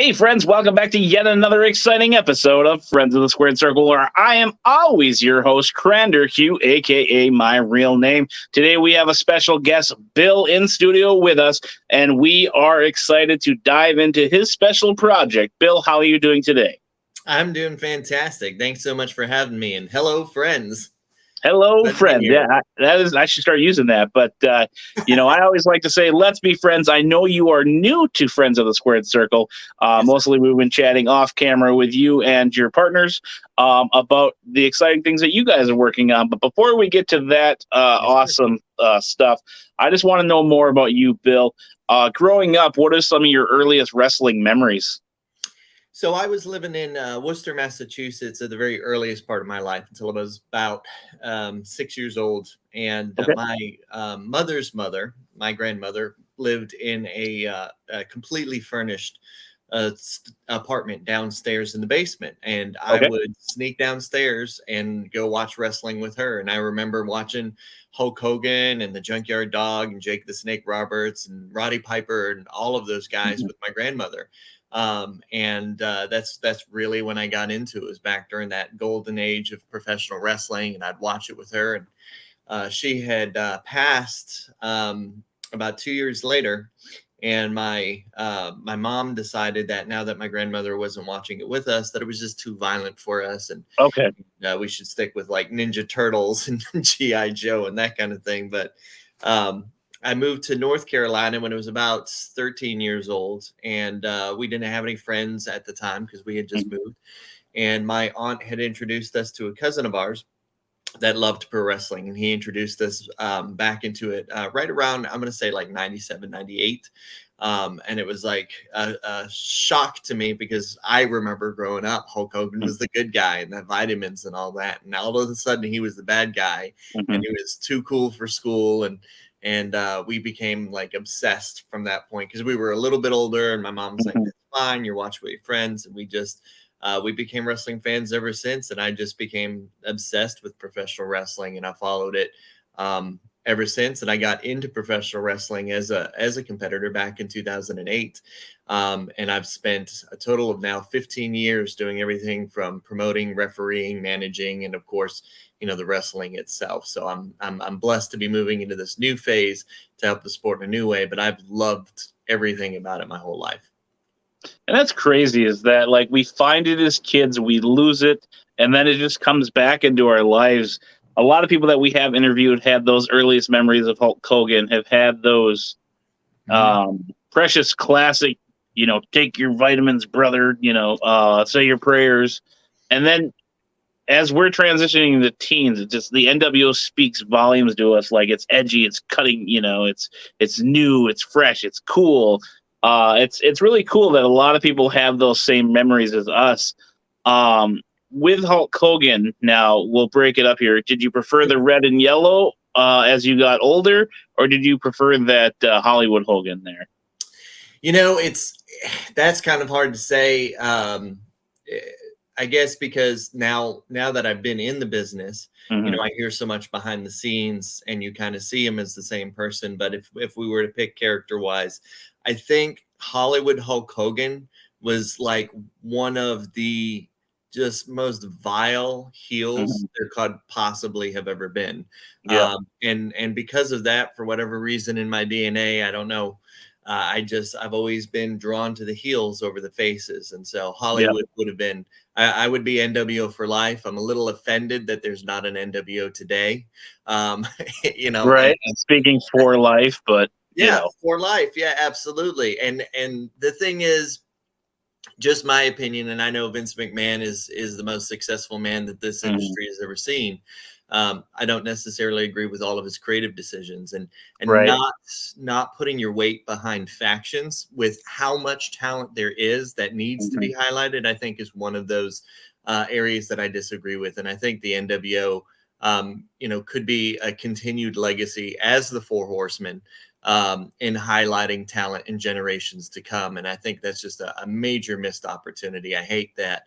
Hey, friends, welcome back to yet another exciting episode of Friends of the Squared Circle, where I am always your host, Crander Q, aka my real name. Today, we have a special guest, Bill, in studio with us, and we are excited to dive into his special project. Bill, how are you doing today? I'm doing fantastic. Thanks so much for having me. And hello, friends. Hello, Let's be friend. here. Yeah, I should start using that. But, I always like to say, let's be friends. I know you are new to Friends of the Squared Circle. Yes, Mostly we've been chatting off camera with you and your partners about the exciting things that you guys are working on. But before we get to that awesome stuff, I just want to know more about you, Bill. Growing up, what are some of your earliest wrestling memories? So I was living in Worcester, Massachusetts at the very earliest part of my life until I was about 6 years old. And Okay. my mother's mother, my grandmother, lived in a completely furnished apartment downstairs in the basement. And I Okay. would sneak downstairs and go watch wrestling with her. And I remember watching Hulk Hogan and the Junkyard Dog and Jake the Snake Roberts and Roddy Piper and all of those guys with my grandmother. That's really when I got into it. Was back during that golden age of professional wrestling, and I'd watch it with her. And she had passed about 2 years later, and my mom decided that now that my grandmother wasn't watching it with us, that it was just too violent for us, and Okay. we should stick with like Ninja Turtles and GI Joe and that kind of thing. But I moved to North Carolina when I was about 13 years old, and we didn't have any friends at the time because we had just moved. And my aunt had introduced us to a cousin of ours that loved pro wrestling, and he introduced us back into it right around, I'm going to say like 97, 98. And it was like a shock to me because I remember growing up, Hulk Hogan was the good guy and the vitamins and all that. And all of a sudden he was the bad guy and he was too cool for school. And we became like obsessed from that point because we were a little bit older, and my mom was like, "That's fine, you're watching with your friends." And we just we became wrestling fans ever since. And I just became obsessed with professional wrestling, and I followed it ever since. And I got into professional wrestling as a competitor back in 2008. And I've spent a total of now 15 years doing everything from promoting, refereeing, managing, and of course, the wrestling itself. So I'm blessed to be moving into this new phase to help the sport in a new way, but I've loved everything about it my whole life. And that's crazy, is that like we find it as kids, we lose it, and then it just comes back into our lives. A lot of people that we have interviewed had those earliest memories of Hulk Hogan, have had those precious classic, take your vitamins, brother, say your prayers. And then as we're transitioning to teens, it's just the NWO speaks volumes to us. Like, it's edgy, it's cutting, it's new, it's fresh, it's cool. It's really cool that a lot of people have those same memories as us. With Hulk Hogan, now we'll break it up here. Did you prefer the red and yellow as you got older, or did you prefer that Hollywood Hogan there? That's kind of hard to say. I guess because now that I've been in the business, I hear so much behind the scenes, and you kind of see him as the same person. But if we were to pick character wise, I think Hollywood Hulk Hogan was like one of the just most vile heels there could possibly have ever been. Yeah. And because of that, for whatever reason in my DNA, I don't know, I've always been drawn to the heels over the faces. And so Hollywood would have been, I would be NWO for life. I'm a little offended that there's not an NWO today. Right. And speaking for life, but for life. Yeah, absolutely. And the thing is, just my opinion, and I know Vince McMahon is the most successful man that this industry has ever seen. I don't necessarily agree with all of his creative decisions, and not putting your weight behind factions with how much talent there is that needs to be highlighted, I think is one of those areas that I disagree with. And I think the NWO, could be a continued legacy as the Four Horsemen, in highlighting talent in generations to come. And I think that's just a major missed opportunity. I hate that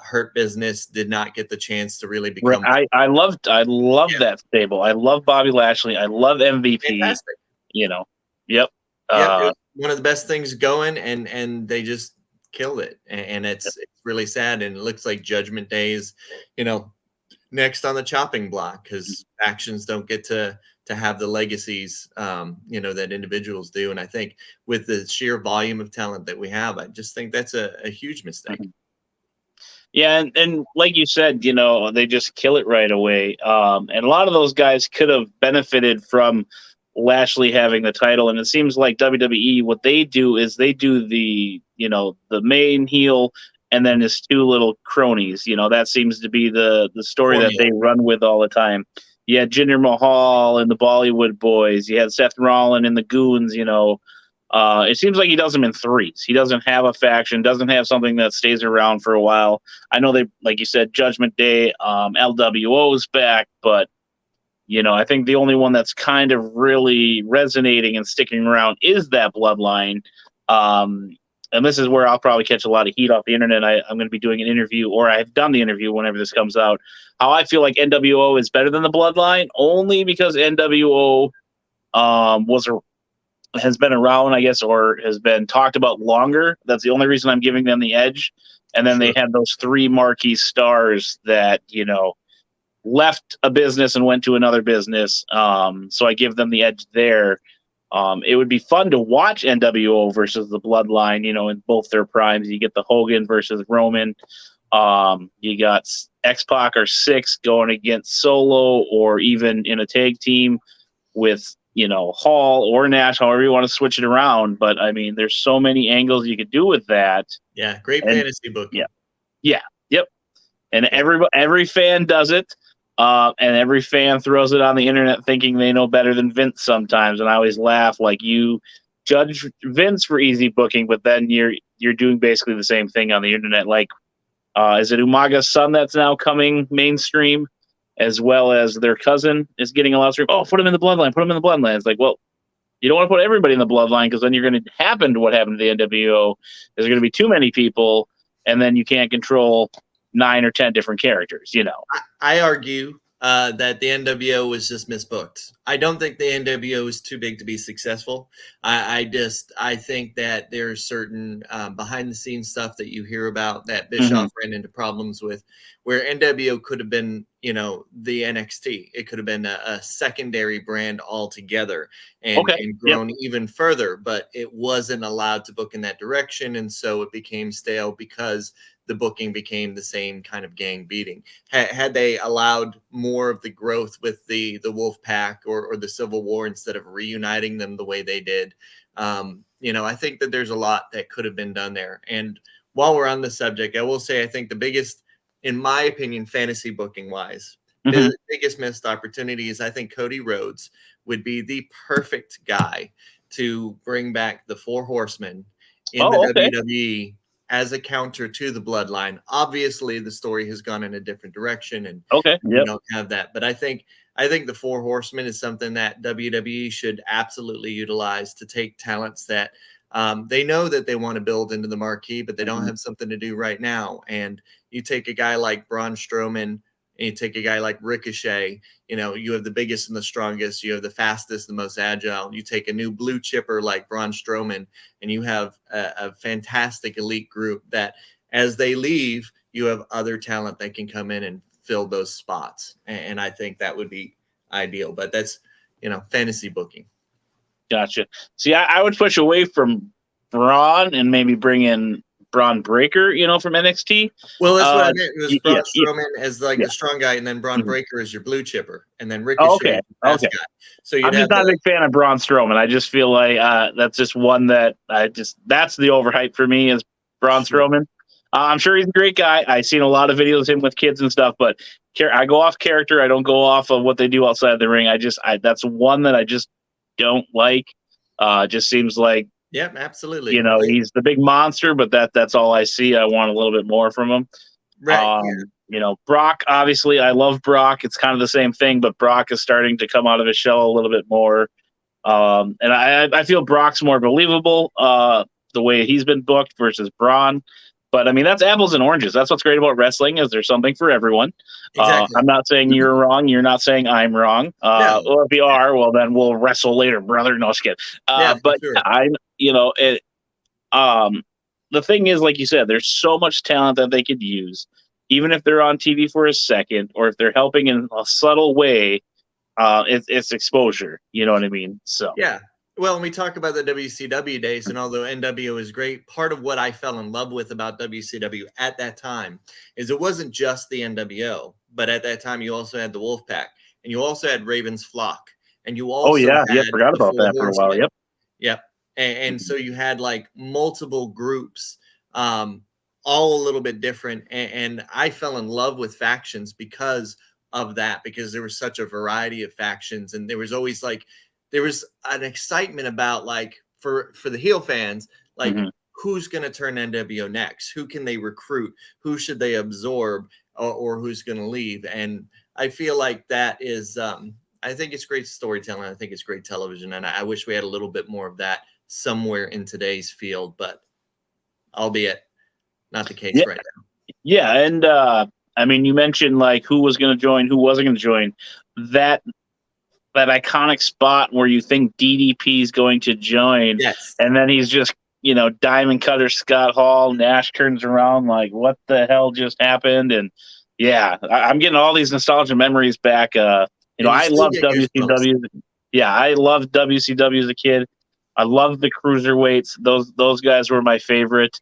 Hurt Business did not get the chance to really become. I love that stable. I love Bobby Lashley. I love MVP. Fantastic. Yep. It was one of the best things going, and they just killed it, and it's really sad. And it looks like Judgment Day is, next on the chopping block, because factions don't get to have the legacies, that individuals do. And I think with the sheer volume of talent that we have, I just think that's a huge mistake. Yeah, and like you said, they just kill it right away. And a lot of those guys could have benefited from Lashley having the title. And it seems like WWE, what they do is they do the main heel and then his two little cronies. That seems to be the story that they run with all the time. You had Jinder Mahal and the Bollywood Boys. You had Seth Rollins and the Goons. It seems like he does them in threes. He doesn't have a faction, doesn't have something that stays around for a while. I know they, like you said, Judgment Day, LWO's back, but I think the only one that's kind of really resonating and sticking around is that Bloodline. And this is where I'll probably catch a lot of heat off the internet. I'm going to be doing an interview, or I've done the interview whenever this comes out, how I feel like NWO is better than the Bloodline, only because NWO has been around, I guess, or has been talked about longer. That's the only reason I'm giving them the edge. And then they had those three marquee stars that, left a business and went to another business. So I give them the edge there. It would be fun to watch NWO versus the Bloodline, in both their primes. You get the Hogan versus Roman. You got X-Pac or Six going against Solo, or even in a tag team with Hall or Nash, however you want to switch it around. But I mean, there's so many angles you could do with that. Yeah, great fantasy booking. Yeah, yep. And every fan does it, and every fan throws it on the internet thinking they know better than Vince sometimes. And I always laugh, like, you judge Vince for easy booking, but then you're doing basically the same thing on the internet. Like, is it Umaga's son that's now coming mainstream? As well as their cousin is getting a lot of stream. Oh, put him in the Bloodline. Put him in the Bloodline. It's like, well, you don't want to put everybody in the Bloodline, because then you're going to happen to what happened to the NWO. There's going to be too many people, and then you can't control 9 or 10 different characters. I argue that the NWO was just misbooked. I don't think the NWO is too big to be successful. I think that there's certain behind the scenes stuff that you hear about that Bischoff ran into problems with, where NWO could have been, the NXT. It could have been a secondary brand altogether and grown even further, but it wasn't allowed to book in that direction. And so it became stale because the booking became the same kind of gang beating. Had they allowed more of the growth with the Wolf Pack or the Civil War, instead of reuniting them the way they did, I think that there's a lot that could have been done there. And while we're on the subject, I will say, I think the biggest, in my opinion, fantasy booking wise, the biggest missed opportunity is, I think Cody Rhodes would be the perfect guy to bring back the Four Horsemen in the WWE as a counter to the Bloodline. Obviously, the story has gone in a different direction, and we don't have that. But I think the Four Horsemen is something that WWE should absolutely utilize to take talents that they know that they want to build into the marquee, but they don't have something to do right now. And you take a guy like Braun Strowman, and you take a guy like Ricochet, you have the biggest and the strongest, you have the fastest, the most agile. You take a new blue chipper like Braun Strowman, and you have a fantastic elite group that, as they leave, you have other talent that can come in and fill those spots. And I think that would be ideal, but that's, fantasy booking. Gotcha. See, I would push away from Braun and maybe bring in Braun Breaker, from NXT. Well, that's what I meant. It was Braun Strowman as the strong guy, and then Braun Breaker is your blue chipper, and then Ricochet is the fast guy. So I'm just not a big fan of Braun Strowman. I just feel like that's just one that that's the overhype for me, is Braun Strowman. I'm sure he's a great guy. I've seen a lot of videos of him with kids and stuff, but I go off character. I don't go off of what they do outside the ring. That's one that I just don't like. Just seems like, yeah, absolutely. He's the big monster, but that's all I see. I want a little bit more from him. Right. Brock, obviously, I love Brock. It's kind of the same thing, but Brock is starting to come out of his shell a little bit more. And I feel Brock's more believable the way he's been booked versus Braun. But I mean, that's apples and oranges. That's what's great about wrestling, is there's something for everyone. Exactly. I'm not saying you're wrong. You're not saying I'm wrong. No. Or if you are, well, then we'll wrestle later, brother. No, just kidding. But sure. the thing is, like you said, there's so much talent that they could use, even if they're on TV for a second, or if they're helping in a subtle way. It's exposure. You know what I mean? So Yeah. Well, when we talk about the WCW days, and although NWO is great, part of what I fell in love with about WCW at that time is it wasn't just the NWO, but at that time you also had the Wolfpack, and you also had Raven's Flock, and you also had forgot the about Four that for a while. Horsemen. Yep. Yep. And so you had like multiple groups, all a little bit different. And I fell in love with factions because of that, because there was such a variety of factions, and there was always like, there was an excitement about like for the heel fans, like who's going to turn NWO next? Who can they recruit? Who should they absorb, or who's going to leave? And I feel like that is, I think it's great storytelling. I think it's great television. And I wish we had a little bit more of that somewhere in today's field, but albeit not the case right now. Yeah. And, I mean, you mentioned like who was going to join, who wasn't going to join. That iconic spot where you think DDP is going to join, Yes. and then he's just, Diamond Cutter Scott Hall. Nash turns around like, what the hell just happened? And yeah, I'm getting all these nostalgia memories back. I love WCW. Yeah, I loved WCW as a kid. I loved the cruiserweights. Those guys were my favorite.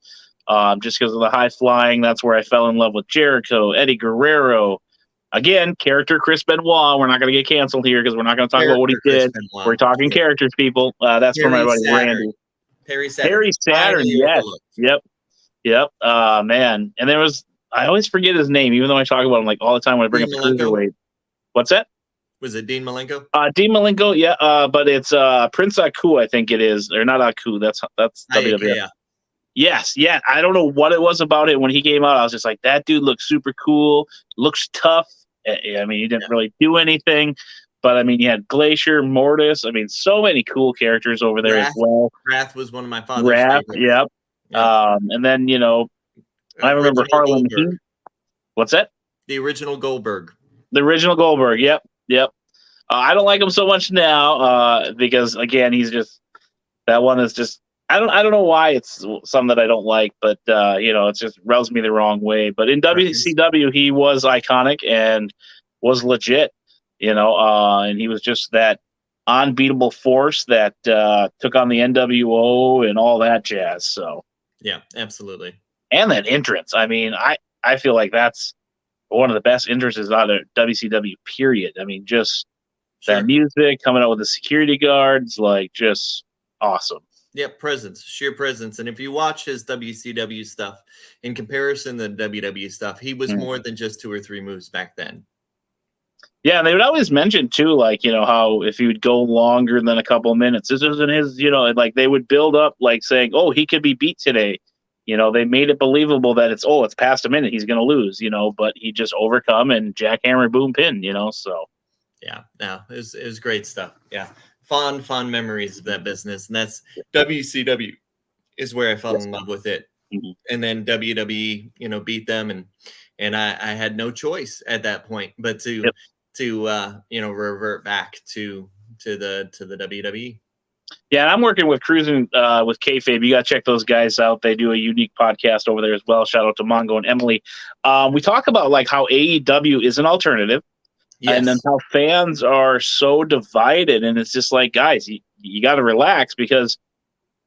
Just because of the high flying. That's where I fell in love with Jericho, Eddie Guerrero. Again, character Chris Benoit. We're not going to get canceled here because we're not going to talk about what he did. We're talking characters, people. That's for my buddy Randy. Perry Saturn. Perry Saturn, yes. Yep. Man. And there was, I always forget his name, even though I talk about him like all the time when I bring up the cruiserweight. What's that? Was it Dean Malenko? Dean Malenko, yeah. But it's Prince Aku, I think it is. Or not Aku, that's WWF. Yeah. Yes, yeah. I don't know what it was about it when he came out. I was just like, that dude looks super cool, looks tough. I mean, he didn't really do anything, but I mean, you had Glacier, Mortis. I mean, so many cool characters over there as well. Wrath was one of my father's favorites. Yep. And then I remember Harlan Heat. What's that? The original Goldberg. Yep. I don't like him so much now because again, he's just that one is just. I don't know why it's something that I don't like, but it just rubs me the wrong way. But in WCW, he was iconic and was legit, and he was just that unbeatable force that took on the NWO and all that jazz. So yeah, absolutely. And that entrance. I mean, I feel like that's one of the best entrances out of WCW. Period. I mean, just that music coming out with the security guards, like just awesome. Yeah, sheer presence. And if you watch his WCW stuff in comparison to the WWE stuff, he was more than just 2 or 3 moves back then. Yeah, and they would always mention too, like, how if he would go longer than a couple of minutes, this isn't his, like they would build up like saying, oh, he could be beat today. They made it believable that it's past a minute, he's going to lose, but he just overcome and jackhammer, boom, pin, so. Yeah, no, it was great stuff. Yeah. Fond memories of that business, and that's WCW is where I fell in love with it. And then WWE, beat them, and I had no choice at that point but to revert back to the WWE. Yeah, and I'm working with Cruising with Kayfabe. You got to check those guys out. They do a unique podcast over there as well. Shout out to Mongo and Emily. We talk about like how AEW is an alternative. Yes. And then how fans are so divided. And it's just like, guys, you got to relax because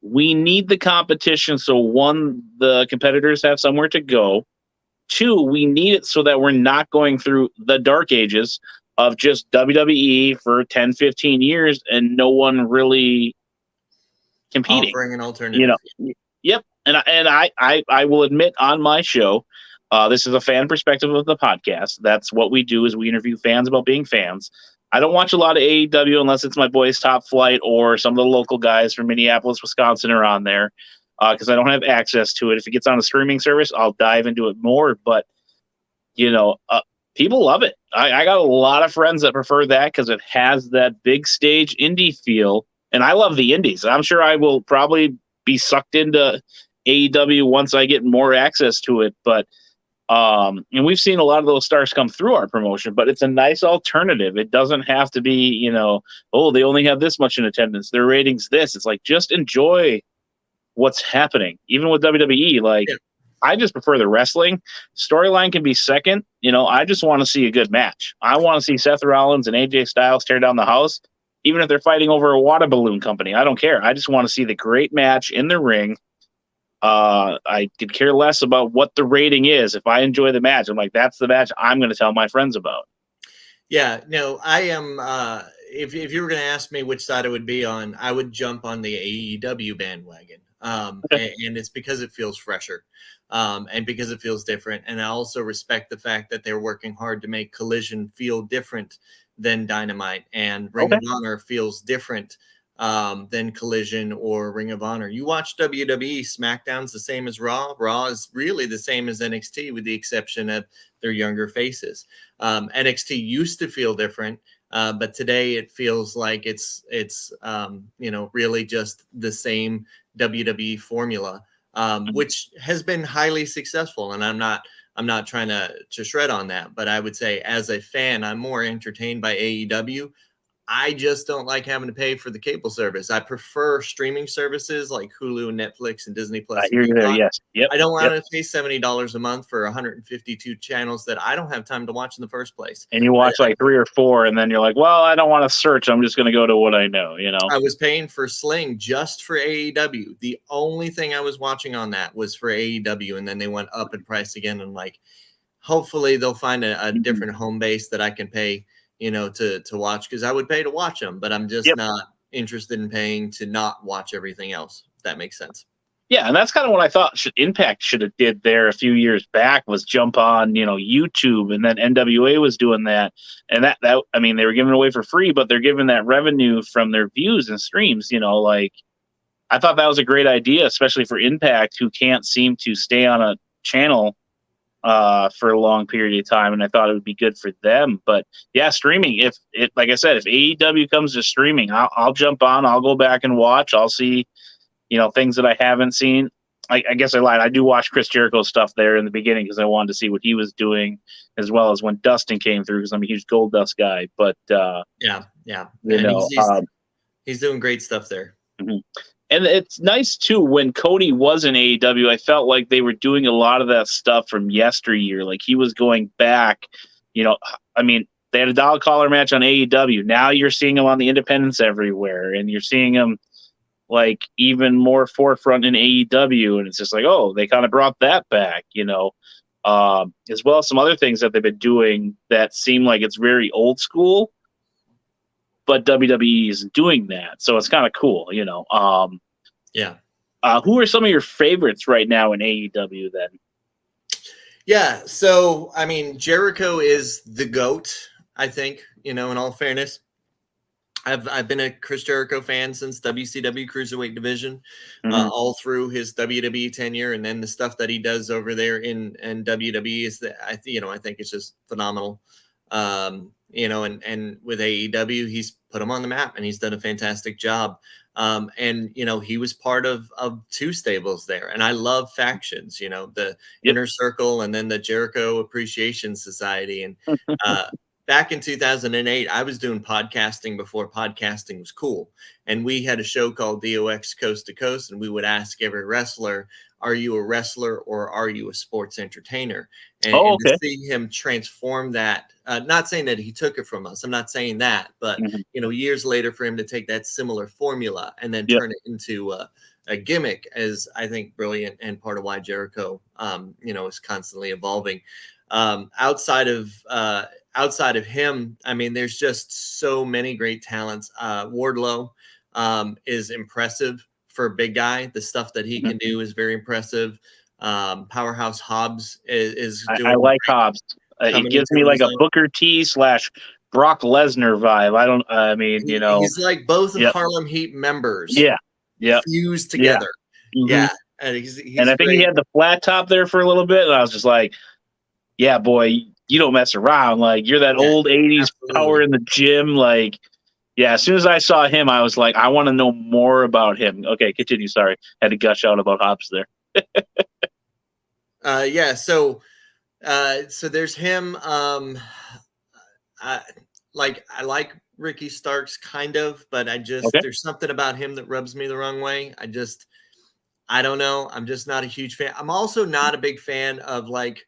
we need the competition. So 1, the competitors have somewhere to go. 2, we need it so that we're not going through the dark ages of just WWE for 10, 15 years and no one really competing. Offering an alternative. Yep. And I will admit on my show, this is a fan perspective of the podcast. That's what we do is we interview fans about being fans. I don't watch a lot of AEW unless it's my boys Top Flight or some of the local guys from Minneapolis, Wisconsin are on there because I don't have access to it. If it gets on a streaming service, I'll dive into it more. But, people love it. I got a lot of friends that prefer that because it has that big stage indie feel. And I love the indies. I'm sure I will probably be sucked into AEW once I get more access to it. But and we've seen a lot of those stars come through our promotion, but it's a nice alternative. It doesn't have to be, they only have this much in attendance. Their ratings this. It's like just enjoy what's happening. Even with WWE, like Yeah. I just prefer the wrestling. Storyline can be second. I just want to see a good match. I want to see Seth Rollins and AJ Styles tear down the house, even if they're fighting over a water balloon company. I don't care. I just want to see the great match in the ring. I could care less about what the rating is. If I enjoy the match, I'm like, that's the match I'm going to tell my friends about. Yeah, no, I am. If you were going to ask me which side I would be on, I would jump on the AEW bandwagon. And it's because it feels fresher, and because it feels different. And I also respect the fact that they're working hard to make Collision feel different than Dynamite, and Ring of Honor feels different than Collision or Ring of Honor. You watch WWE, SmackDown's the same as Raw. Raw is really the same as NXT, with the exception of their younger faces. NXT used to feel different, but today it feels like it's really just the same WWE formula, which has been highly successful. And I'm not trying to shred on that, but I would say as a fan, I'm more entertained by AEW. I just don't like having to pay for the cable service. I prefer streaming services like Hulu and Netflix and Disney I Plus and hear you there. Peacock. Yes. Yep. I don't want Yep. to pay $70 a month for 152 channels that I don't have time to watch in the first place. And you watch like 3 or 4, and then you're like, well, I don't want to search. I'm just going to go to what I know, I was paying for Sling just for AEW. The only thing I was watching on that was for AEW, and then they went up in price again. And like, hopefully they'll find a different home base that I can pay, to watch, because I would pay to watch them, but I'm just not interested in paying to not watch everything else. If that makes sense. Yeah, and that's kind of what I thought Impact should have did there a few years back, was jump on, YouTube, and then NWA was doing that. And that I mean, they were giving it away for free, but they're giving that revenue from their views and streams, like I thought that was a great idea, especially for Impact, who can't seem to stay on a channel for a long period of time, and I thought it would be good for them. But yeah, streaming, if it, like I said, if AEW comes to streaming, I'll jump on, I'll go back and watch, I'll see things that I haven't seen. I guess I lied. I do watch Chris Jericho's stuff there in the beginning because I wanted to see what he was doing, as well as when Dustin came through, because I'm a huge Gold Dust guy. But yeah, he's doing great stuff there. Mm-hmm. And it's nice too, when Cody was in AEW, I felt like they were doing a lot of that stuff from yesteryear. Like he was going back. I mean, they had a dog collar match on AEW. Now you're seeing them on the independents everywhere, and you're seeing them like even more forefront in AEW, and it's just like, oh, they kind of brought that back, as well as some other things that they've been doing that seem like it's very old school, but WWE is doing that, so it's kind of cool, Yeah. Who are some of your favorites right now in AEW then? Yeah, so I mean, Jericho is the GOAT, I think, in all fairness. I've been a Chris Jericho fan since WCW Cruiserweight Division, all through his WWE tenure, and then the stuff that he does over there in WWE is that I think it's just phenomenal. And with AEW, he's put him on the map, and he's done a fantastic job. And he was part of 2 stables there, and I love factions. The Inner Circle, and then the Jericho Appreciation Society, and back in 2008, I was doing podcasting before podcasting was cool. And we had a show called DOX Coast to Coast, and we would ask every wrestler, are you a wrestler or are you a sports entertainer? And to see him transform that, not saying that he took it from us, I'm not saying that, but, years later for him to take that similar formula and then turn it into a gimmick is, I think, brilliant, and part of why Jericho, is constantly evolving. Outside of him, I mean, there's just so many great talents. Wardlow is impressive for a big guy. The stuff that he can do is very impressive. Powerhouse Hobbs is doing. I like Hobbs. It gives me like a Booker T / Brock Lesnar vibe. He's like both Harlem Heat members. Yeah. Fused together. Yeah. And he's and I think he had the flat top there for a little bit, and I was just like, yeah, boy, you don't mess around. Like, you're that old 80s power in the gym. Like, yeah, as soon as I saw him, I was like, I want to know more about him. Okay, continue. Sorry. Had to gush out about Hobbs there. So there's him. I like Ricky Starks kind of, but there's something about him that rubs me the wrong way. I don't know. I'm just not a huge fan. I'm also not a big fan of like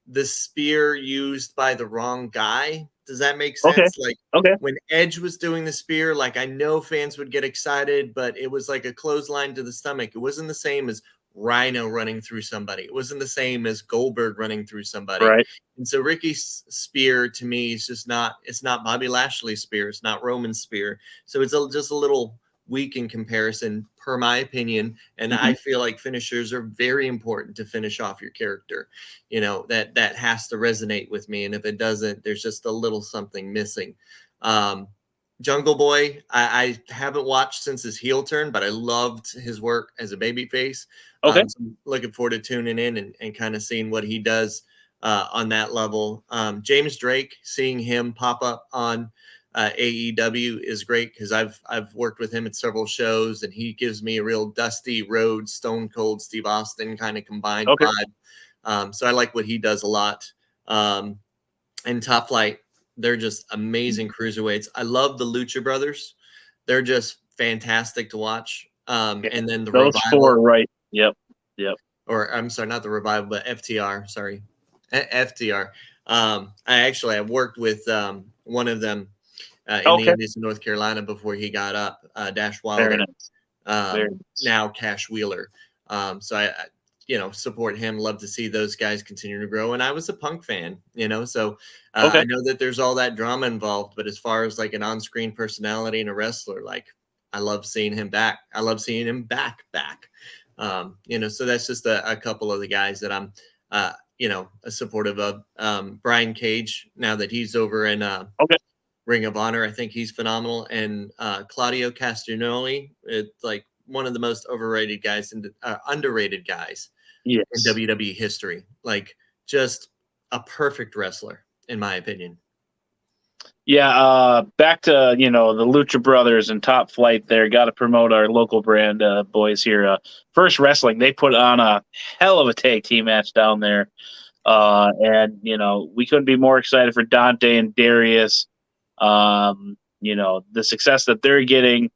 the spear used by the wrong guy. Does that make Okay. sense? Like Okay. when Edge was doing the spear, like I know fans would get excited, but it was like a clothesline to the stomach. It wasn't the same as Rhino running through somebody. It wasn't the same as Goldberg running through somebody. Right. And so Ricky's spear to me is just not, it's not Bobby Lashley's spear. It's not Roman's spear. So it's just a little weak in comparison, per my opinion. And I feel like finishers are very important to finish off your character. You know, that has to resonate with me. And if it doesn't, there's just a little something missing. Jungle Boy, I haven't watched since his heel turn, but I loved his work as a babyface. Okay. So I'm looking forward to tuning in and kind of seeing what he does on that level. James Drake, seeing him pop up on AEW is great because I've worked with him at several shows, and he gives me a real Dusty Rhodes, Stone Cold Steve Austin kind of combined vibe. So I like what he does a lot. And Top Flight, they're just amazing cruiserweights. I love the Lucha Brothers. They're just fantastic to watch. And then those Revival, 4, right? Yep. or I'm sorry, not the Revival, but FTR. Sorry, FTR. I've worked with one of them in the Indies in North Carolina before he got up, Dash Wilder. Very nice. Now Cash Wheeler. So I support him. Love to see those guys continue to grow. And I was a Punk fan, so I know that there's all that drama involved, but as far as like an on-screen personality and a wrestler, like I love seeing him back. I love seeing him back. So that's just a couple of the guys that I'm, supportive of. Brian Cage, now that he's over in Ring of Honor, I think he's phenomenal. And Claudio Castagnoli, it's like one of the most overrated guys and underrated guys in WWE history. Like just a perfect wrestler, in my opinion. Yeah, back to the Lucha Brothers and Top Flight there. Got to promote our local brand boys here. First Wrestling, they put on a hell of a tag team match down there. And we couldn't be more excited for Dante and Darius. The success that they're getting.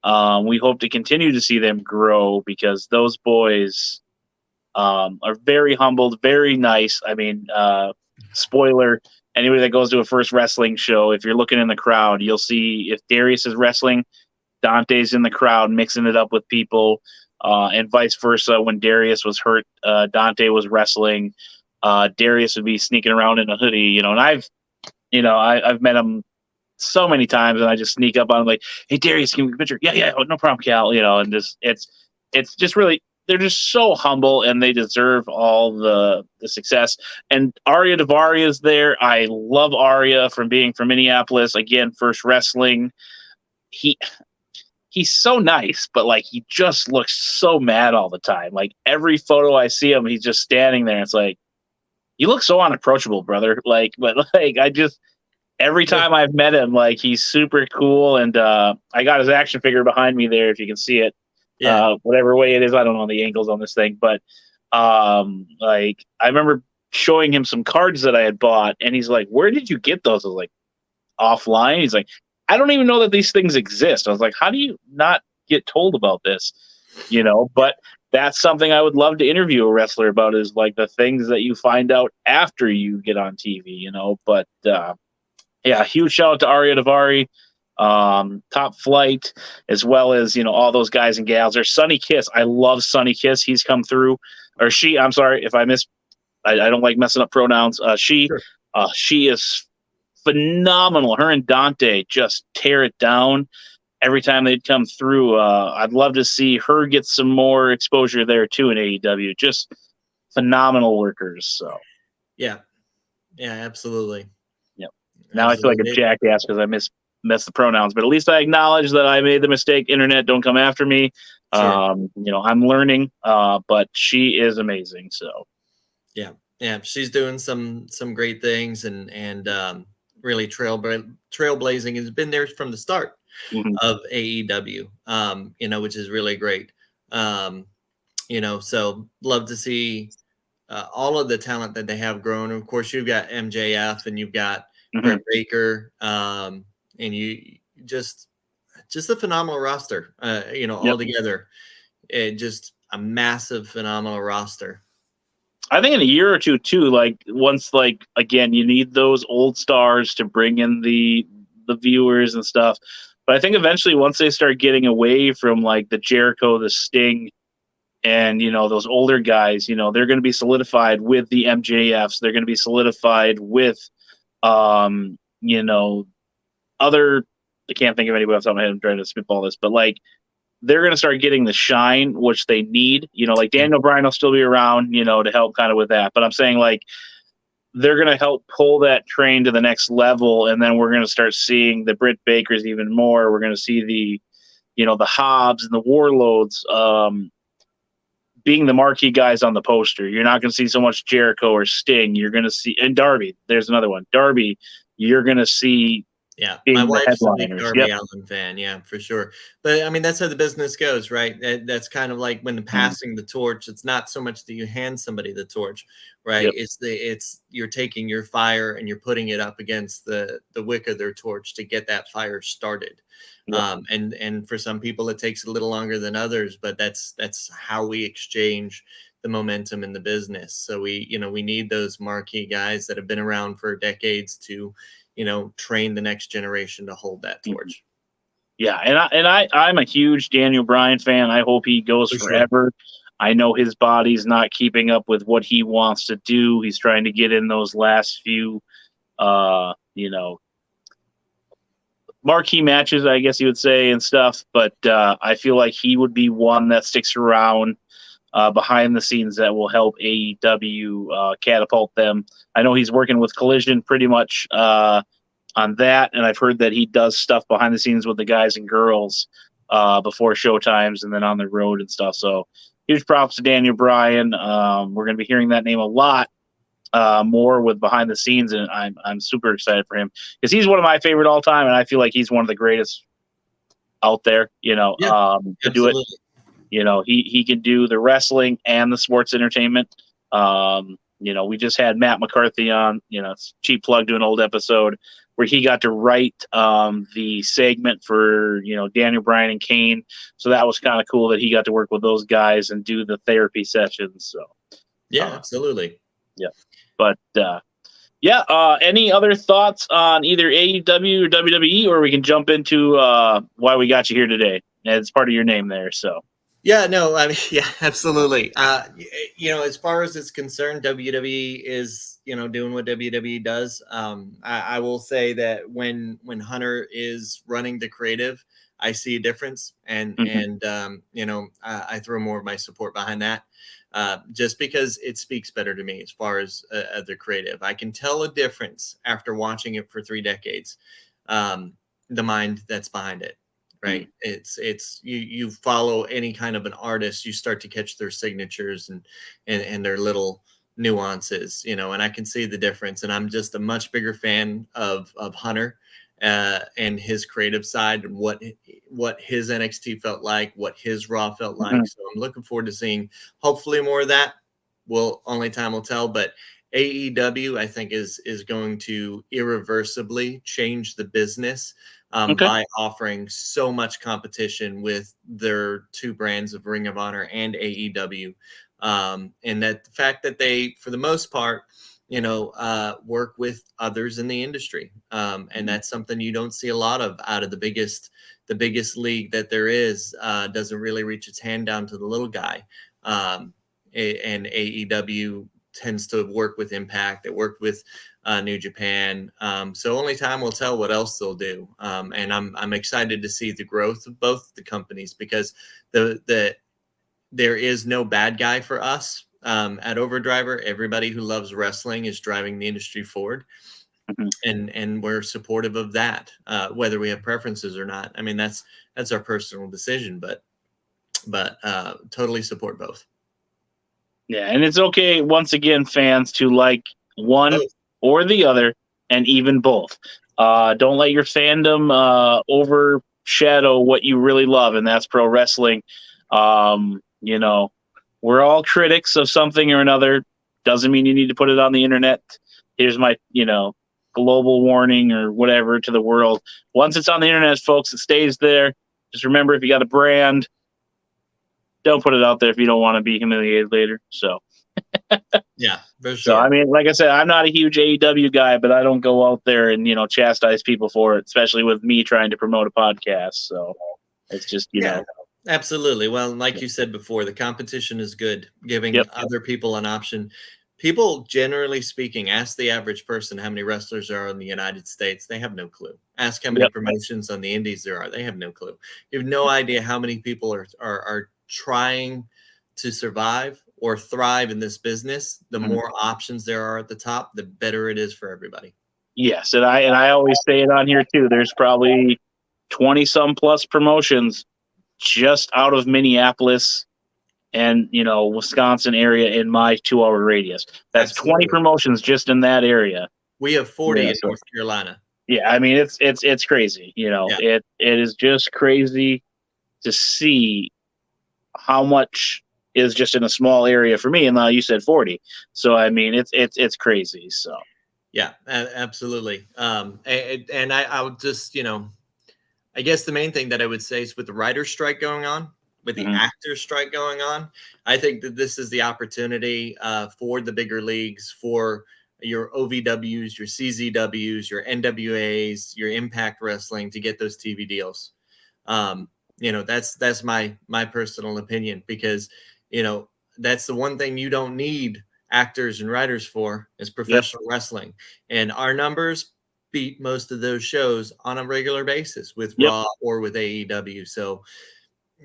We hope to continue to see them grow because those boys are very humbled, very nice. I mean, spoiler, anybody that goes to a First Wrestling show, if you're looking in the crowd, you'll see if Darius is wrestling, Dante's in the crowd mixing it up with people, and vice versa. When Darius was hurt, Dante was wrestling. Darius would be sneaking around in a hoodie, and I've met him so many times, and I just sneak up on him like, "Hey, Darius, can we get a picture?" Yeah, no problem, Cal. And just it's just really, they're just so humble, and they deserve all the success. And Arya Daivari is there. I love Arya from being from Minneapolis. Again, First Wrestling. He's so nice, but like he just looks so mad all the time. Like every photo I see him, he's just standing there. It's like, you look so unapproachable, brother. Like, but like every time I've met him, like he's super cool. And I got his action figure behind me there, if you can see it. Yeah. Whatever way it is, I don't know the angles on this thing, but like I remember showing him some cards that I had bought, and he's like, "Where did you get those?" I was like, "Offline." He's like, "I don't even know that these things exist." I was like, "How do you not get told about this?" But that's something I would love to interview a wrestler about, is like the things that you find out after you get on TV, But yeah, huge shout out to Arya Daivari, Top Flight, as well as, all those guys and gals. There's Sunny Kiss. I love Sunny Kiss. He's come through, or she, I'm sorry if I I don't like messing up pronouns. She is phenomenal. Her and Dante just tear it down every time they'd come through. I'd love to see her get some more exposure there too in AEW. Just phenomenal workers. So yeah, absolutely. Yep. Now I feel like a jackass because I messed the pronouns, but at least I acknowledge that I made the mistake. Internet, don't come after me. Sure. I'm learning, but she is amazing. So yeah, she's doing some great things and really trailblazing. Has been there from the start of AEW, which is really great. So love to see all of the talent that they have grown. Of course, you've got MJF and you've got Britt Baker, and you just a phenomenal roster, all together. a massive, phenomenal roster. I think in a year or two too, like once, like again, you need those old stars to bring in the viewers and stuff. But I think eventually once they start getting away from like the Jericho, the Sting, and those older guys, they're going to be solidified with the MJFs. They're going to be solidified with other. I can't think of anybody off the top of my head. I'm trying to spitball this, but like they're going to start getting the shine which they need. Like Daniel Bryan will still be around, to help kind of with that. But I'm saying like they're going to help pull that train to the next level, and then we're going to start seeing the Britt Bakers even more. We're going to see the the Hobbs and the Warlords being the marquee guys on the poster. You're not going to see so much Jericho or Sting. You're going to see, and Darby. There's another one, Darby. You're going to see. Yeah, being my the wife's a big headliners. Darby Allin fan. Yeah, for sure. But I mean, that's how the business goes, right? That's kind of like when the passing the torch. It's not so much that you hand somebody the torch, right? Yep. It's you're taking your fire and you're putting it up against the wick of their torch to get that fire started. Yep. And for some people it takes a little longer than others, but that's how we exchange the momentum in the business. So we need those marquee guys that have been around for decades to train the next generation to hold that torch. Yeah, and I'm a huge Daniel Bryan fan. I hope he goes forever. Sure. I know his body's not keeping up with what he wants to do. He's trying to get in those last few marquee matches, I guess you would say, and stuff. But I feel like he would be one that sticks around behind the scenes that will help AEW catapult them. I know he's working with Collision pretty much on that, and I've heard that he does stuff behind the scenes with the guys and girls before show times and then on the road and stuff. So huge props to Daniel Bryan. We're going to be hearing that name a lot more with behind the scenes, and I'm super excited for him because he's one of my favorite all time, and I feel like he's one of the greatest out there. To do it. He can do the wrestling and the sports entertainment. We just had Matt McCarthy on, cheap plug to an old episode where he got to write the segment for, Daniel Bryan and Kane. So that was kind of cool that he got to work with those guys and do the therapy sessions. So yeah, absolutely. Yeah. But any other thoughts on either AEW or WWE, or we can jump into why we got you here today? It's part of your name there. So. Yeah, no, I mean, yeah, absolutely. As far as it's concerned, WWE is, doing what WWE does. I will say that when Hunter is running the creative, I see a difference, and I throw more of my support behind that, just because it speaks better to me as far as the creative. I can tell a difference after watching it for 3 decades, the mind that's behind it. Right. It's you follow any kind of an artist, you start to catch their signatures and their little nuances, and I can see the difference. And I'm just a much bigger fan of Hunter and his creative side and what his NXT felt like, what his Raw felt like. So I'm looking forward to seeing hopefully more of that. Only time will tell, but AEW I think is going to irreversibly change the business. By offering so much competition with their 2 brands of Ring of Honor and AEW. And that the fact that they, for the most part, work with others in the industry. And that's something you don't see a lot of out of the biggest league that there is, doesn't really reach its hand down to the little guy. And AEW tends to work with Impact. It worked with New Japan. So only time will tell what else they'll do. And I'm excited to see the growth of both the companies because there is no bad guy for us at OverDriver. Everybody who loves wrestling is driving the industry forward. And we're supportive of that, whether we have preferences or not. I mean, that's our personal decision, but totally support both. Yeah, and it's okay, once again, fans, to like one or the other, and even both. Don't let your fandom overshadow what you really love, and that's pro wrestling. We're all critics of something or another. Doesn't mean you need to put it on the internet. Here's my, global warning or whatever to the world. Once it's on the internet, folks, it stays there. Just remember, if you got a brand, don't put it out there if you don't want to be humiliated later. So. Yeah, for So sure. I mean, like I said, I'm not a huge AEW guy, but I don't go out there and chastise people for it, especially with me trying to promote a podcast. So it's just Yeah, absolutely. Well, like you said before, the competition is good, giving Yep. other people an option. People, generally speaking, ask the average person how many wrestlers there are in the United States. They have no clue. Ask how many Yep. promotions on the indies there are. They have no clue. You have no idea how many people are trying to survive or thrive in this business. The Mhm. more options there are at the top, the better it is for everybody. Yes, and I always say it on here too. There's probably 20 some plus promotions just out of Minneapolis and Wisconsin area in my 2-hour radius. That's 20 Absolutely. promotions just in that area. We have 40 Yeah, in so North Carolina. yeah, I mean it's crazy. Yeah. It is just crazy to see how much is just in a small area for me. And now you said 40, so I mean it's crazy. So Yeah, absolutely. And I would just, I guess the main thing that I would say is with the writer's strike going on, with the mhm. actors strike going on, I think that this is the opportunity for the bigger leagues, for your OVWs, your CZWs, your NWAs, your Impact Wrestling to get those TV deals. That's my personal opinion, because that's the one thing you don't need actors and writers for, is Yep. professional wrestling, and our numbers beat most of those shows on a regular basis with Yep. Raw or with AEW. So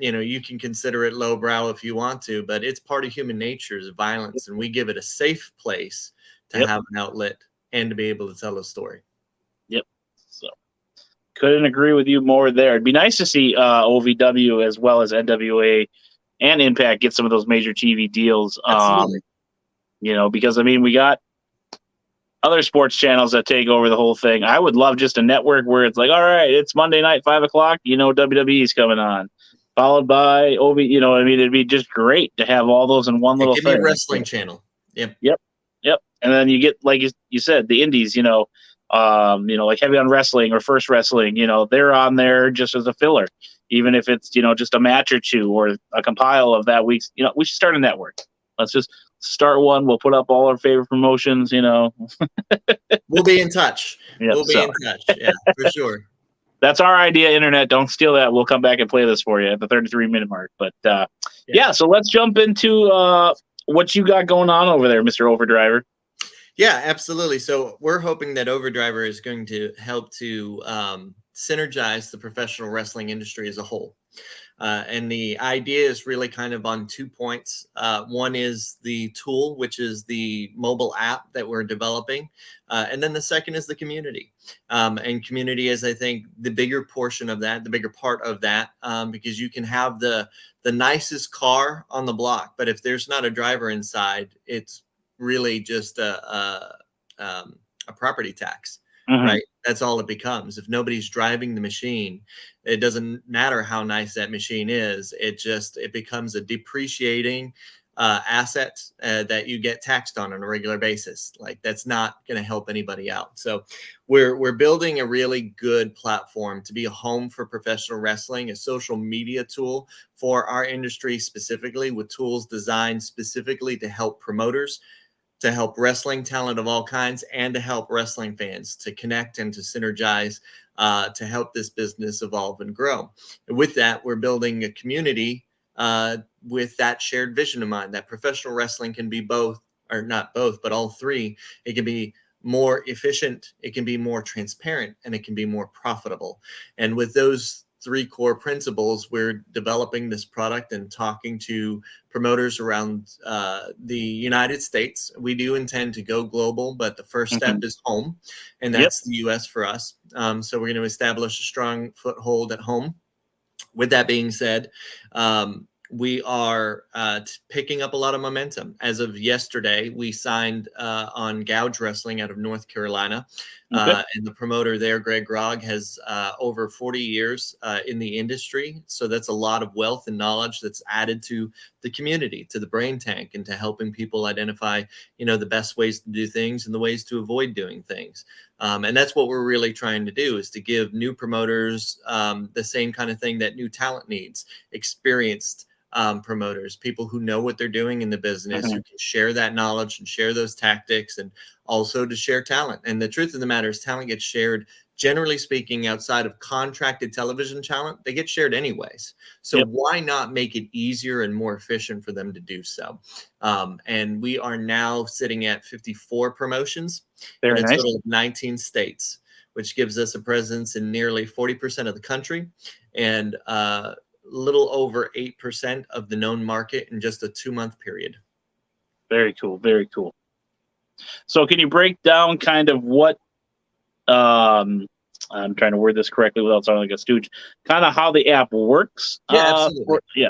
you can consider it lowbrow if you want to, but it's part of human nature is violence, and we give it a safe place to Yep. have an outlet and to be able to tell a story. Yep. So couldn't agree with you more there. It'd be nice to see OVW as well as NWA and Impact get some of those major TV deals. Absolutely. Because I mean we got other sports channels that take over the whole thing. I would love just a network where it's like, all right, it's Monday night, 5 o'clock, WWE's coming on, followed by OV. I mean, it'd be just great to have all those in one Hey, little give me a thing. wrestling channel. Yep. Yep. Yep. And then you get, like you said, the indies, like Heavy on Wrestling or First Wrestling, they're on there just as a filler, even if it's, just a match or two or a compile of that week's, we should start a network. Let's just start one. We'll put up all our favorite promotions, We'll be in touch. Yep, We'll be so in touch. Yeah, for sure. that's our idea, internet. Don't steal that. We'll come back and play this for you at the 33-minute mark. But yeah, so let's jump into what you got going on over there, Mr. Overdriver. Yeah, absolutely. So we're hoping that OverDriver is going to help to synergize the professional wrestling industry as a whole. And the idea is really kind of on 2 points. One is the tool, which is the mobile app that we're developing. And then the second is the community. And community is, I think, the bigger portion of that, the bigger part of that, because you can have the nicest car on the block, but if there's not a driver inside, it's really just a property tax. Mm-hmm. Right. That's all it becomes. If nobody's driving the machine, it doesn't matter how nice that machine is. It becomes a depreciating asset that you get taxed on a regular basis. Like, that's not going to help anybody out. So we're building a really good platform to be a home for professional wrestling, a social media tool for our industry specifically, with tools designed specifically to help promoters, to help wrestling talent of all kinds, and to help wrestling fans to connect and to synergize, to help this business evolve and grow. And with that, we're building a community with that shared vision in mind, that professional wrestling can be both, or not both, but all three. It can be more efficient, it can be more transparent, and it can be more profitable. And with those three core principles, we're developing this product and talking to promoters around the United States. We do intend to go global, but the first step is home, and that's the US for us. So we're going to establish a strong foothold at home. With that being said, we are picking up a lot of momentum. As of yesterday, we signed on Gouge Wrestling out of North Carolina. And the promoter there, Greg Grogg, has over 40 years in the industry. So that's a lot of wealth and knowledge that's added to the community, to the brain tank, and to helping people identify, the best ways to do things and the ways to avoid doing things. And that's what we're really trying to do, is to give new promoters the same kind of thing that new talent needs: experienced promoters, people who know what they're doing in the business, who can share that knowledge and share those tactics, and also to share talent. And the truth of the matter is talent gets shared, generally speaking, outside of contracted television talent. They get shared anyways. So why not make it easier and more efficient for them to do so? And we are now sitting at 54 promotions in a total of 19 states, which gives us a presence in nearly 40% of the country and little over 8% of the known market in just a 2-month period. Very cool. Very cool. So can you break down kind of what, I'm trying to word this correctly without sounding like a stooge, kind of how the app works? Yeah, absolutely.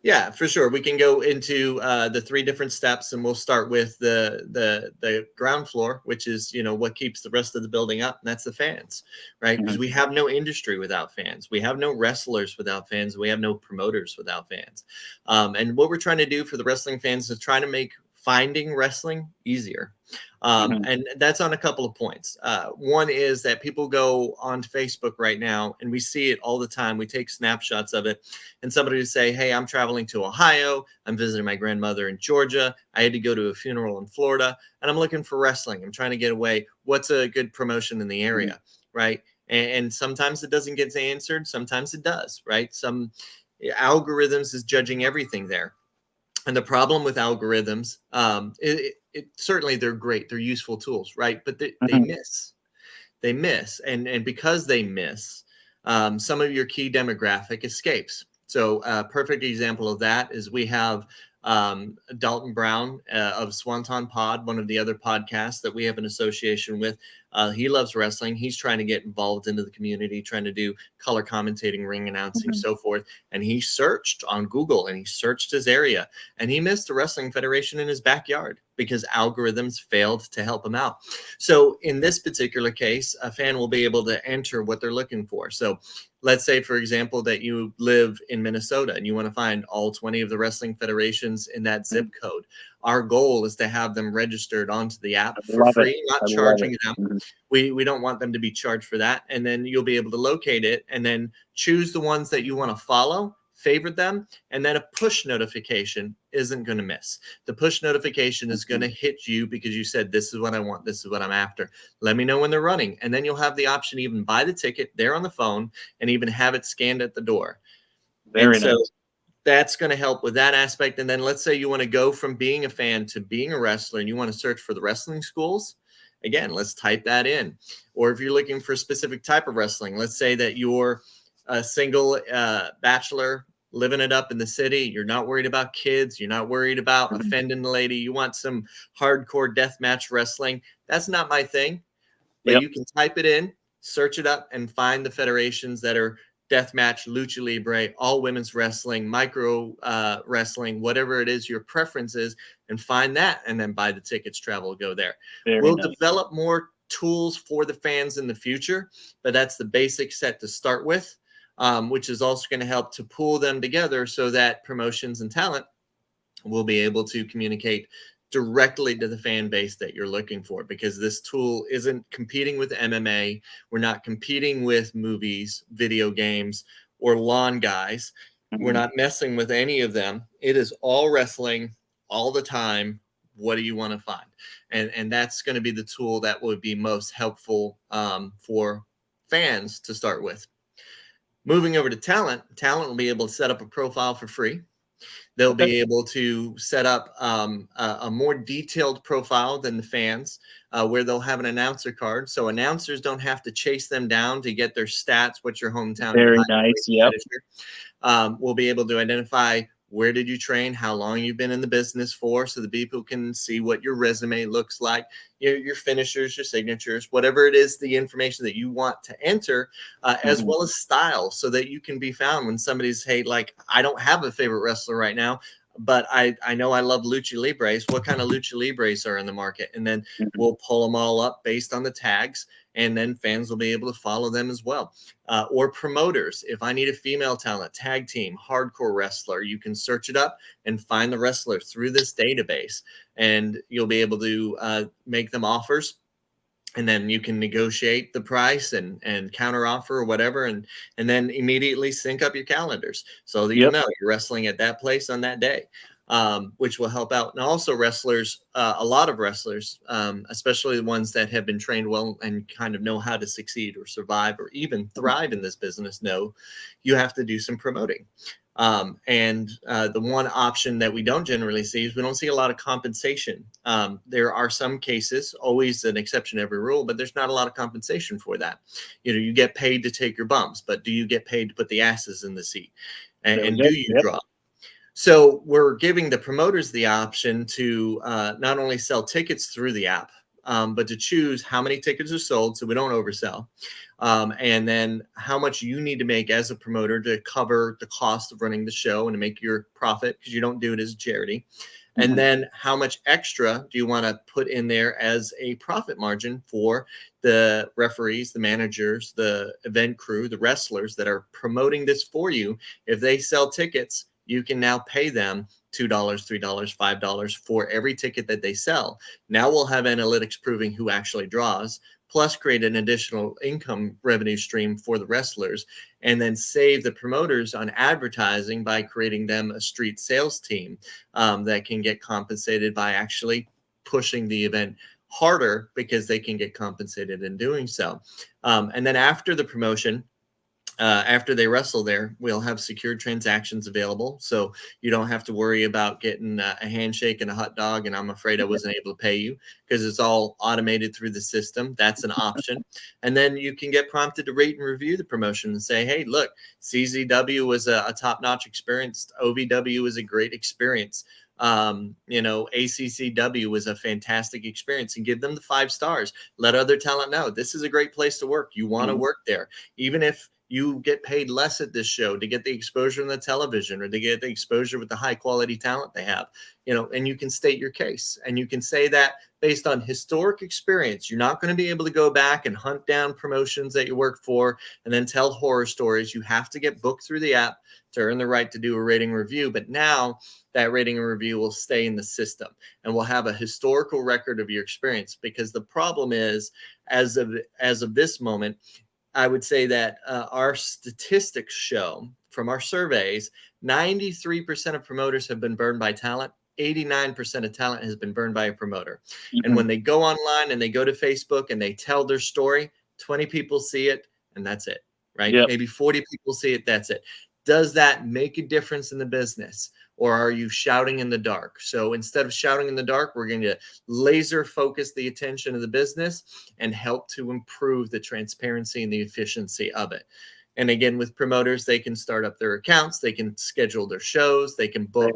Yeah, for sure. We can go into the 3 different steps, and we'll start with the ground floor, which is, what keeps the rest of the building up, and that's the fans, right? Because we have no industry without fans. We have no wrestlers without fans. We have no promoters without fans. And what we're trying to do for the wrestling fans is try to make finding wrestling easier. And that's on a couple of points. One is that people go on Facebook right now, and we see it all the time. We take snapshots of it, and somebody would say, hey, I'm traveling to Ohio. I'm visiting my grandmother in Georgia. I had to go to a funeral in Florida, and I'm looking for wrestling. I'm trying to get away. What's a good promotion in the area, right? And sometimes it doesn't get answered. Sometimes it does, right? Some algorithms is judging everything there. And the problem with algorithms, certainly they're great. They're useful tools, right? But they miss. They miss. And because they miss, some of your key demographic escapes. So a perfect example of that is we have Dalton Brown of Swanton Pod, one of the other podcasts that we have an association with. He loves wrestling. He's trying to get involved into the community, trying to do color commentating, ring announcing, so forth. And he searched on Google, and he searched his area, and he missed the wrestling federation in his backyard because algorithms failed to help him out. So in this particular case, a fan will be able to enter what they're looking for. So let's say, for example, that you live in Minnesota and you want to find all 20 of the wrestling federations in that zip code. Our goal is to have them registered onto the app for free, not charging them. We don't want them to be charged for that. And then you'll be able to locate it and then choose the ones that you want to follow, favorite them, and then a push notification isn't going to miss. The push notification is going to hit you because you said, this is what I want, this is what I'm after. Let me know when they're running. And then you'll have the option to even buy the ticket there on the phone and even have it scanned at the door. Very nice. That's going to help with that aspect. And then let's say you want to go from being a fan to being a wrestler and you want to search for the wrestling schools. Again, let's type that in. Or if you're looking for a specific type of wrestling, let's say that you're a single bachelor living it up in the city. You're not worried about kids. You're not worried about offending the lady. You want some hardcore deathmatch wrestling. That's not my thing. But you can type it in, search it up, and find the federations that are deathmatch, lucha libre, all women's wrestling, micro wrestling, whatever it is your preference is, and find that, and then buy the tickets, travel, go there. We'll develop more tools for the fans in the future, but that's the basic set to start with, which is also going to help to pull them together so that promotions and talent will be able to communicate directly to the fan base that you're looking for, because this tool isn't competing with MMA. We're not competing with movies, video games, or lawn guys. We're not messing with any of them. It is all wrestling all the time. What do you want to find? And that's going to be the tool that would be most helpful for fans to start with. Moving over to talent will be able to set up a profile for free. They'll be able to set up a more detailed profile than the fans, where they'll have an announcer card. So announcers don't have to chase them down to get their stats. What's your hometown? Very nice. Yep. We'll be able to identify where did you train, how long you've been in the business for, so the people can see what your resume looks like, your finishers, your signatures, whatever it is, the information that you want to enter, as well as style, so that you can be found when somebody's, hey, like, I don't have a favorite wrestler right now, but I know I love lucha libres. What kind of lucha libres are in the market? And then we'll pull them all up based on the tags, and then fans will be able to follow them as well. Or promoters. If I need a female talent, tag team, hardcore wrestler, you can search it up and find the wrestler through this database, and you'll be able to make them offers and then you can negotiate the price and counter offer or whatever, and then immediately sync up your calendars so that you'll Yep. know you're wrestling at that place on that day, which will help out. And also wrestlers, a lot of wrestlers, especially the ones that have been trained well and kind of know how to succeed or survive or even thrive in this business, know you have to do some promoting. And the one option that we don't generally see is we don't see a lot of compensation. There are some cases, always an exception to every rule, but there's not a lot of compensation for that. You know, you get paid to take your bumps, but do you get paid to put the asses in the seat? And do you draw? So we're giving the promoters the option to not only sell tickets through the app, but to choose how many tickets are sold so we don't oversell. And then how much you need to make as a promoter to cover the cost of running the show and to make your profit, because you don't do it as a charity. And then how much extra do you want to put in there as a profit margin for the referees, the managers, the event crew, the wrestlers that are promoting this for you? If they sell tickets, you can now pay them $2, $3, $5 for every ticket that they sell. Now we'll have analytics proving who actually draws, plus create an additional income revenue stream for the wrestlers, and then save the promoters on advertising by creating them a street sales team that can get compensated by actually pushing the event harder because they can get compensated in doing so. And then after the promotion, after they wrestle there, we'll have secured transactions available. So you don't have to worry about getting a handshake and a hot dog. And I'm afraid I wasn't able to pay you, because it's all automated through the system. That's an option. And then you can get prompted to rate and review the promotion and say, hey, look, CZW was a top-notch experience. OVW was a great experience. You know, ACCW was a fantastic experience, and give them the 5 stars. Let other talent know this is a great place to work. You want to work there, even if you get paid less at this show to get the exposure on the television or to get the exposure with the high quality talent they have, you know, and you can state your case, and you can say that based on historic experience. You're not going to be able to go back and hunt down promotions that you worked for and then tell horror stories. You have to get booked through the app to earn the right to do a rating review. But now that rating and review will stay in the system, and we'll have a historical record of your experience, because the problem is, as of this moment, I would say that our statistics show from our surveys, 93% of promoters have been burned by talent. 89% of talent has been burned by a promoter. And when they go online and they go to Facebook and they tell their story, 20 people see it and that's it, right? Maybe 40 people see it, that's it. Does that make a difference in the business? Or are you shouting in the dark? So instead of shouting in the dark, we're going to laser focus the attention of the business and help to improve the transparency and the efficiency of it. And again, with promoters, they can start up their accounts, they can schedule their shows, they can book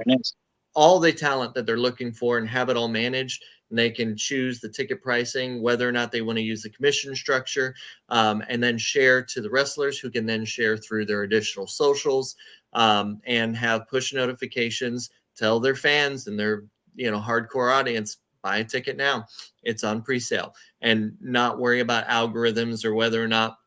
all the talent that they're looking for and have it all managed. And they can choose the ticket pricing, whether or not they want to use the commission structure, and then share to the wrestlers, who can then share through their additional socials, and have push notifications, tell their fans and their, you know, hardcore audience, buy a ticket now, it's on pre-sale, and not worry about algorithms or whether or not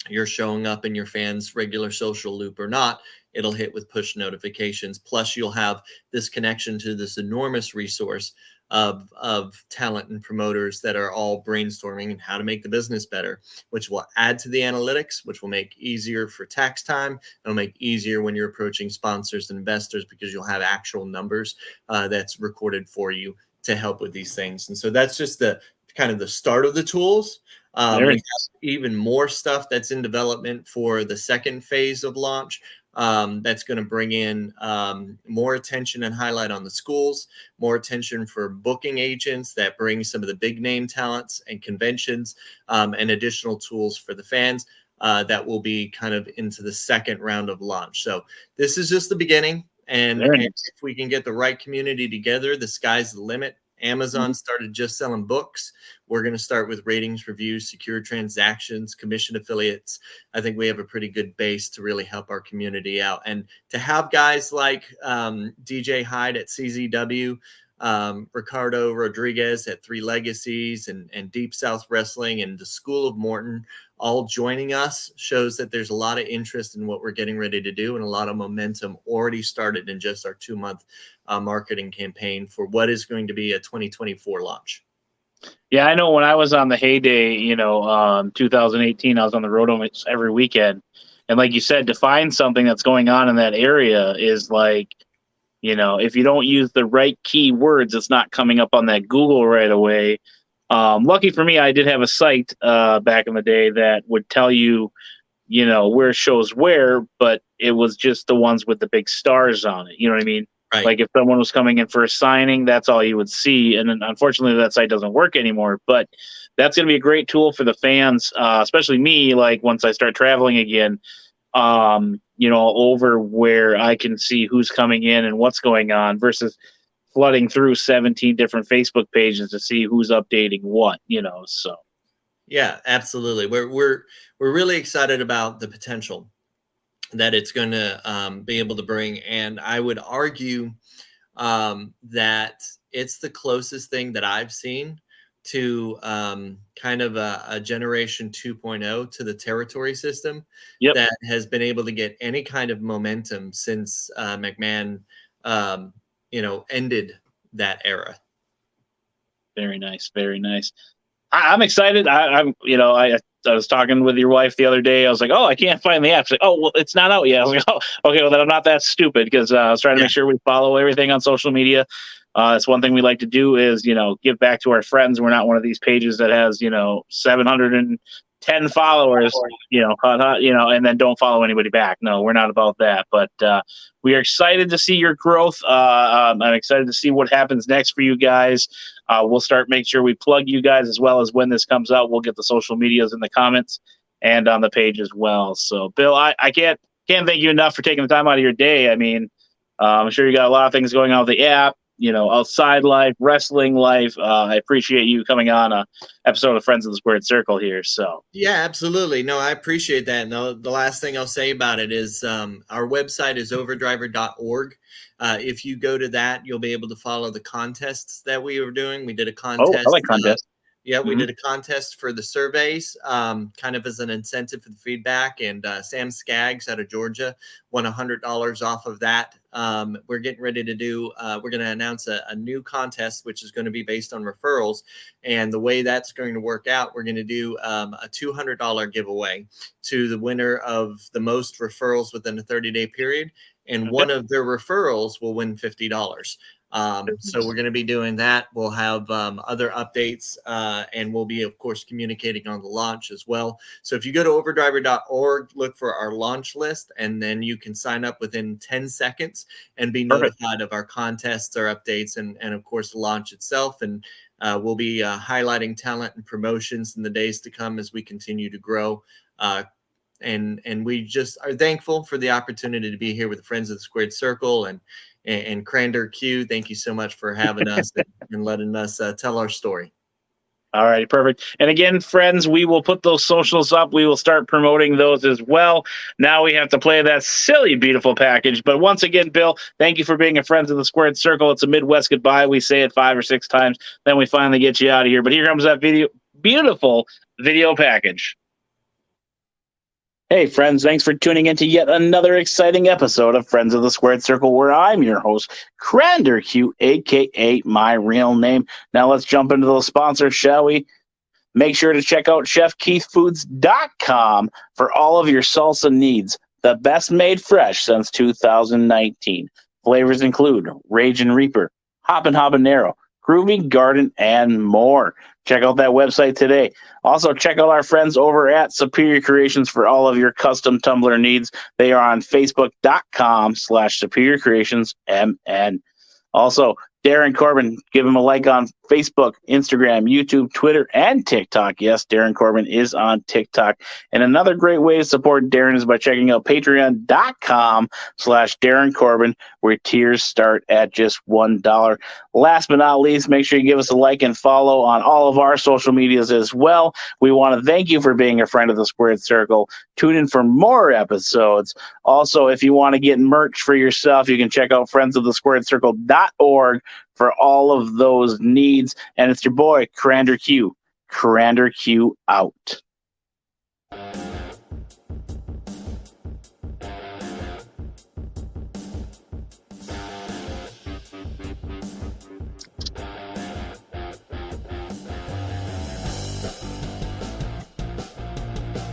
you're showing up in your fans' regular social loop or not. It'll hit with push notifications. Plus, you'll have this connection to this enormous resource of talent and promoters that are all brainstorming and how to make the business better, which will add to the analytics, which will make easier for tax time. It'll make easier when you're approaching sponsors and investors, because you'll have actual numbers that's recorded for you to help with these things. And so that's just the kind of the start of the tools. We have even more stuff that's in development for the second phase of launch. That's going to bring in more attention and highlight on the schools, more attention for booking agents that bring some of the big name talents and conventions, and additional tools for the fans that will be kind of into the second round of launch. So this is just the beginning. And if we can get the right community together, the sky's the limit. Amazon started just selling books. We're going to start with ratings, reviews, secure transactions, commission affiliates. I think we have a pretty good base to really help our community out. And to have guys like DJ Hyde at CZW, Ricardo Rodriguez at Three Legacies, and Deep South Wrestling and the School of Morton all joining us shows that there's a lot of interest in what we're getting ready to do, and a lot of momentum already started in just our 2-month marketing campaign for what is going to be a 2024 launch. Yeah, I know when I was on the heyday, 2018, I was on the road almost every weekend. And like you said, to find something that's going on in that area is like, if you don't use the right keywords, it's not coming up on that Google right away. Lucky for me, I did have a site back in the day that would tell you, where shows where, but it was just the ones with the big stars on it. You know what I mean? Right. Like if someone was coming in for a signing, that's all you would see. And then unfortunately, that site doesn't work anymore. But that's going to be a great tool for the fans, especially me. Like once I start traveling again, over where I can see who's coming in and what's going on versus flooding through 17 different Facebook pages to see who's updating what. So. Yeah, absolutely. We're really excited about the potential that it's going to be able to bring, and I would argue that it's the closest thing that I've seen to kind of a generation 2.0 to the territory system Yep. that has been able to get any kind of momentum since McMahon, ended that era. Very nice. Very nice. I'm excited. I was talking with your wife the other day. I was like, oh, I can't find the app. She's like, oh, well, it's not out yet. I was like, oh, okay, well, then I'm not that stupid because I was trying to Yeah. make sure we follow everything on social media. That's one thing we like to do is, give back to our friends. We're not one of these pages that has, 710 followers, and then don't follow anybody back. No, we're not about that. But we are excited to see your growth. I'm excited to see what happens next for you guys. We'll make sure we plug you guys as well as when this comes out. We'll get the social medias in the comments and on the page as well. So, Bill, I can't thank you enough for taking the time out of your day. I mean, I'm sure you got a lot of things going on with the app, outside life, wrestling life. I appreciate you coming on a episode of Friends of the Squared Circle here. So Yeah, absolutely. No, I appreciate that. No, the last thing I'll say about it is our website is overdriver.org. If you go to that, you'll be able to follow the contests that we were doing. We did a contest. I like contests. We did a contest for the surveys, kind of as an incentive for the feedback. And Sam Skaggs out of Georgia won $100 off of that. We're getting ready to we're going to announce a new contest, which is going to be based on referrals. And the way that's going to work out, we're going to do a $200 giveaway to the winner of the most referrals within a 30-day period. And one of their referrals will win $50. So we're going to be doing that. We'll have other updates and we'll be, of course, communicating on the launch as well. So if you go to overdriver.org, look for our launch list, and then you can sign up within 10 seconds and be notified of our contests, our updates, and of course, the launch itself. And we'll be highlighting talent and promotions in the days to come as we continue to grow. And we just are thankful for the opportunity to be here with the Friends of the Squared Circle and Crander Q. Thank you so much for having us and letting us tell our story. All right, perfect. And again, friends, we will put those socials up. We will start promoting those as well. Now we have to play that silly, beautiful package. But once again, Bill, thank you for being a Friends of the Squared Circle. It's a Midwest goodbye. We say it 5 or 6 times. Then we finally get you out of here. But here comes that beautiful video package. Hey, friends, thanks for tuning in to yet another exciting episode of Friends of the Squared Circle, where I'm your host, Crander Q, a.k.a. my real name. Now let's jump into those sponsors, shall we? Make sure to check out ChefKeithFoods.com for all of your salsa needs. The best made fresh since 2019. Flavors include Ragin' Reaper, Hoppin' Habanero, Groovy Garden, and more. Check out that website today. Also, check out our friends over at Superior Creations for all of your custom tumbler needs. They are on Facebook.com/Superior Creations MN. Also, Darren Corbin, give him a like on Facebook, Instagram, YouTube, Twitter, and TikTok. Yes, Darren Corbin is on TikTok. And another great way to support Darren is by checking out patreon.com/Darren Corbin, where tiers start at just $1. Last but not least, make sure you give us a like and follow on all of our social medias as well. We want to thank you for being a friend of the Squared Circle. Tune in for more episodes. Also, if you want to get merch for yourself, you can check out friendsofthesquaredcircle.org for all of those needs. And it's your boy, Crander Q. Crander Q out. Bye.